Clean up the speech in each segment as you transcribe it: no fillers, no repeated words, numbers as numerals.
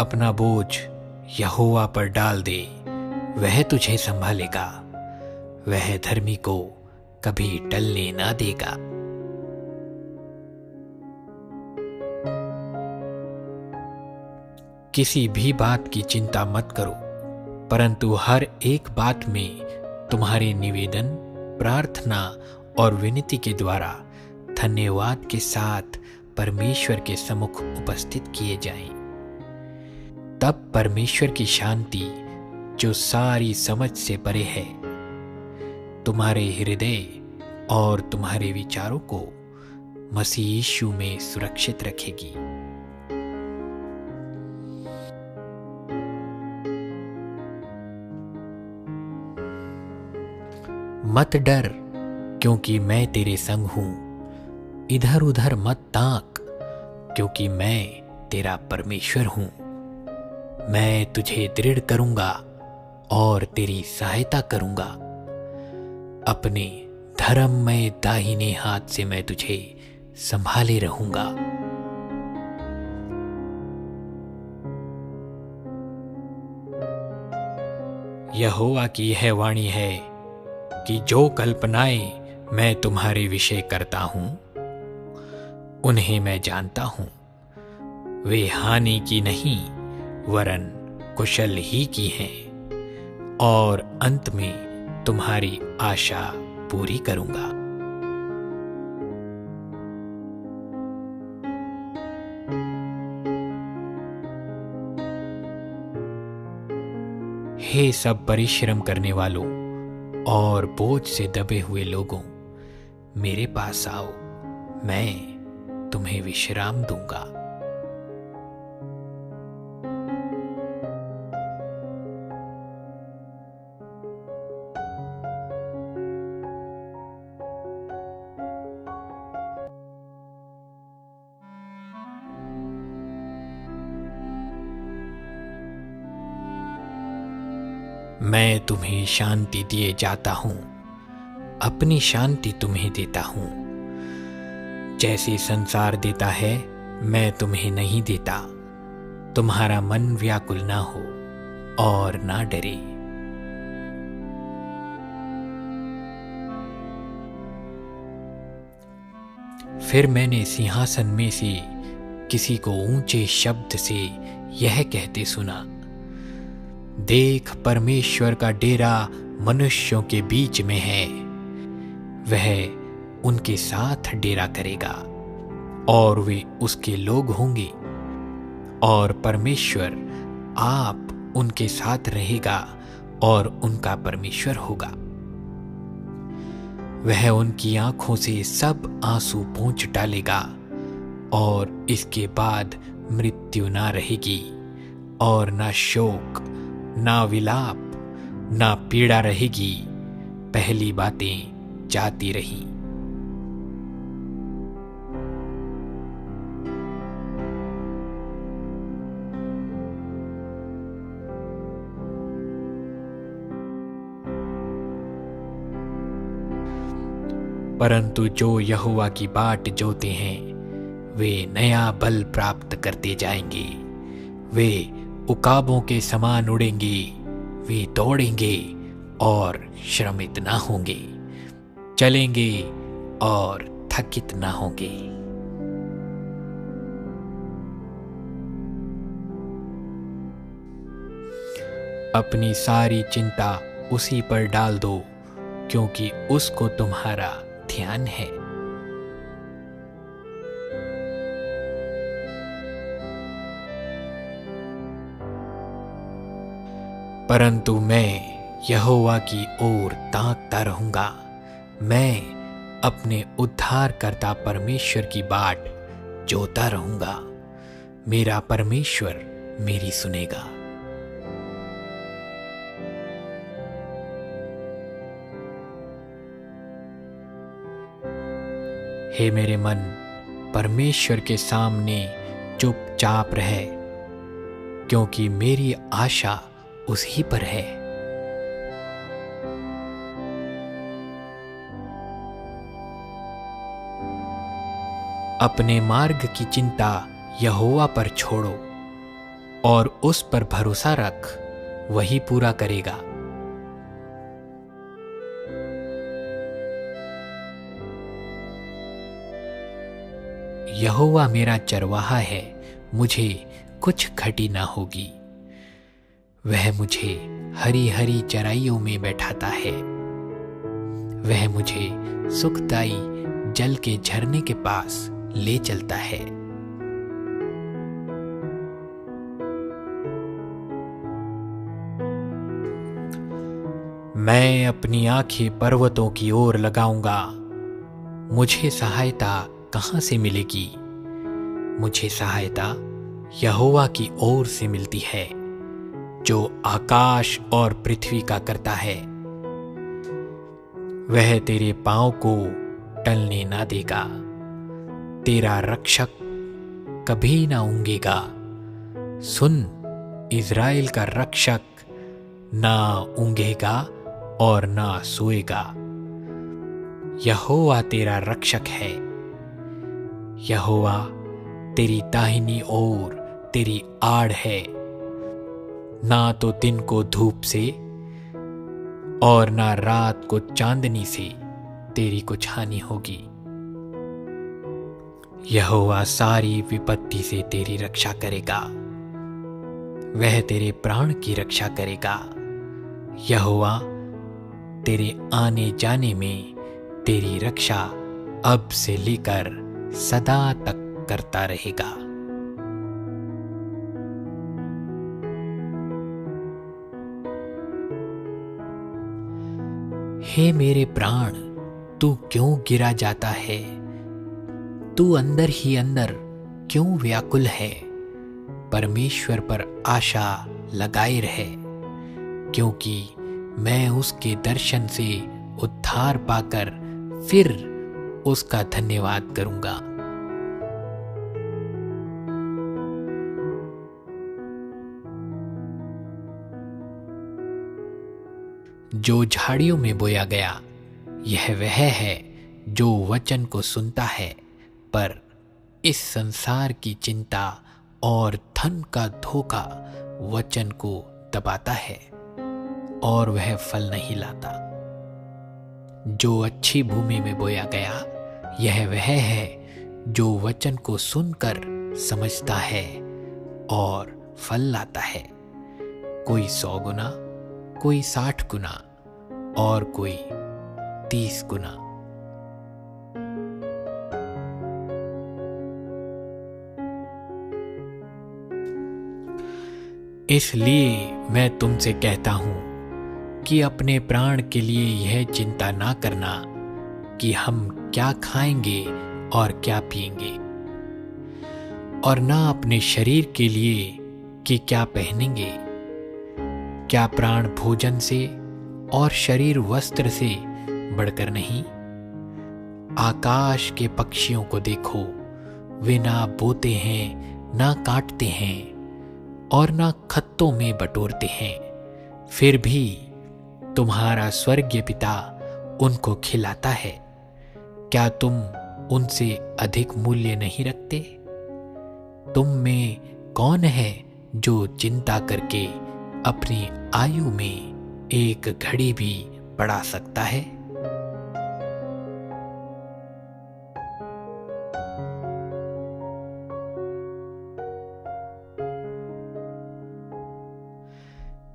अपना बोझ यहोवा पर डाल दे, वह तुझे संभालेगा, वह धर्मी को कभी टलने ना देगा। किसी भी बात की चिंता मत करो, परंतु हर एक बात में तुम्हारे निवेदन, प्रार्थना और विनती के द्वारा धन्यवाद के साथ परमेश्वर के सम्मुख उपस्थित किए जाएं। तब परमेश्वर की शांति, जो सारी समझ से परे है, तुम्हारे हृदय और तुम्हारे विचारों को मसीह यीशु में सुरक्षित रखेगी। मत डर, क्योंकि मैं तेरे संग हूं। इधर उधर मत ताक, क्योंकि मैं तेरा परमेश्वर हूं। मैं तुझे दृढ़ करूंगा और तेरी सहायता करूंगा। अपने धर्ममय दाहिने हाथ से मैं तुझे संभाले रहूंगा। यहोवा की यह वाणी है कि जो कल्पनाएं मैं तुम्हारे विषय करता हूं, उन्हें मैं जानता हूं। वे हानि की नहीं, वरन कुशल ही की हैं, और अंत में तुम्हारी आशा पूरी करूंगा। हे सब परिश्रम करने वालों और बोझ से दबे हुए लोगों, मेरे पास आओ, मैं तुम्हें विश्राम दूंगा। मैं तुम्हें शांति दिए जाता हूं, अपनी शांति तुम्हें देता हूं। जैसे संसार देता है, मैं तुम्हें नहीं देता। तुम्हारा मन व्याकुल ना हो और ना डरे। फिर मैंने सिंहासन में से किसी को ऊंचे शब्द से यह कहते सुना, देख, परमेश्वर का डेरा मनुष्यों के बीच में है। वह उनके साथ डेरा करेगा और वे उसके लोग होंगे, और परमेश्वर आप उनके साथ रहेगा और उनका परमेश्वर होगा। वह उनकी आंखों से सब आंसू पोंछ डालेगा, और इसके बाद मृत्यु ना रहेगी, और ना शोक, ना विलाप, ना पीड़ा रहेगी। पहली बातें जाती रहीं। परंतु जो यहोवा की बाट जोते हैं, वे नया बल प्राप्त करते जाएंगे। वे उकाबों के समान उड़ेंगे, वे दौड़ेंगे और श्रमित ना होंगे, चलेंगे और थकित ना होंगे। अपनी सारी चिंता उसी पर डाल दो, क्योंकि उसको तुम्हारा ध्यान है। परंतु मैं यहोवा की ओर ताकता रहूंगा। मैं अपने उद्धारकर्ता परमेश्वर की बाट जोता रहूंगा। मेरा परमेश्वर मेरी सुनेगा। हे मेरे मन, परमेश्वर के सामने चुपचाप रहे, क्योंकि मेरी आशा उसी पर है। अपने मार्ग की चिंता यहोवा पर छोड़ो, और उस पर भरोसा रख, वही पूरा करेगा। यहोवा मेरा चरवाहा है, मुझे कुछ घटी ना होगी। वह मुझे हरी हरी चराइयों में बैठाता है। वह मुझे सुखदाई जल के झरने के पास ले चलता है। मैं अपनी आंखें पर्वतों की ओर लगाऊंगा। मुझे सहायता कहां से मिलेगी? मुझे सहायता यहोवा की ओर से मिलती है, जो आकाश और पृथ्वी का करता है। वह तेरे पांव को टलने ना देगा। तेरा रक्षक कभी ना ऊंघेगा। सुन, इज़राइल का रक्षक ना ऊंघेगा और ना सोएगा। यहोवा तेरा रक्षक है। यहोवा तेरी दाहिनी ओर तेरी आड़ है। ना तो दिन को धूप से और ना रात को चांदनी से तेरी कुछ हानि होगी। यहोवा सारी विपत्ति से तेरी रक्षा करेगा। वह तेरे प्राण की रक्षा करेगा। यहोवा तेरे आने जाने में तेरी रक्षा अब से लेकर सदा तक करता रहेगा। हे मेरे प्राण, तू क्यों गिरा जाता है? तू अंदर ही अंदर क्यों व्याकुल है? परमेश्वर पर आशा लगाए रहे, क्योंकि मैं उसके दर्शन से उद्धार पाकर फिर उसका धन्यवाद करूंगा। जो झाड़ियों में बोया गया, यह वह है जो वचन को सुनता है, पर इस संसार की चिंता और धन का धोखा वचन को दबाता है और वह फल नहीं लाता। जो अच्छी भूमि में बोया गया, यह वह है जो वचन को सुनकर समझता है और फल लाता है, कोई 100 गुना, कोई 60 गुना और कोई 30 गुना। इसलिए मैं तुमसे कहता हूं कि अपने प्राण के लिए यह चिंता ना करना कि हम क्या खाएंगे और क्या पिएंगे, और ना अपने शरीर के लिए कि क्या पहनेंगे। क्या प्राण भोजन से और शरीर वस्त्र से बढ़कर नहीं? आकाश के पक्षियों को देखो, वे ना बोते हैं, ना काटते हैं और ना खत्तों में बटोरते हैं, फिर भी तुम्हारा स्वर्गीय पिता उनको खिलाता है। क्या तुम उनसे अधिक मूल्य नहीं रखते? तुम में कौन है जो चिंता करके अपनी आयु में एक घड़ी भी बढ़ा सकता है?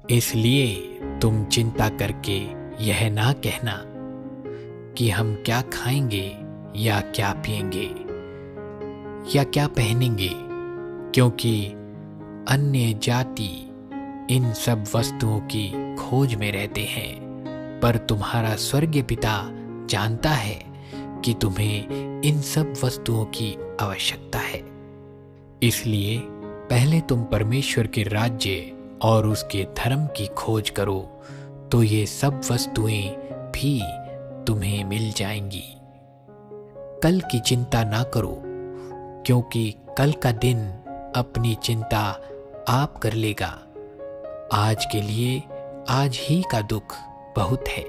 इसलिए तुम चिंता करके यह ना कहना कि हम क्या खाएंगे या क्या पिएंगे या क्या पहनेंगे, क्योंकि अन्य जाति इन सब वस्तुओं की खोज में रहते हैं, पर तुम्हारा स्वर्गीय पिता जानता है कि तुम्हें इन सब वस्तुओं की आवश्यकता है। इसलिए पहले तुम परमेश्वर के राज्य और उसके धर्म की खोज करो, तो ये सब वस्तुएं भी तुम्हें मिल जाएंगी। कल की चिंता ना करो, क्योंकि कल का दिन अपनी चिंता आप कर लेगा। आज के लिए आज ही का दुख बहुत है।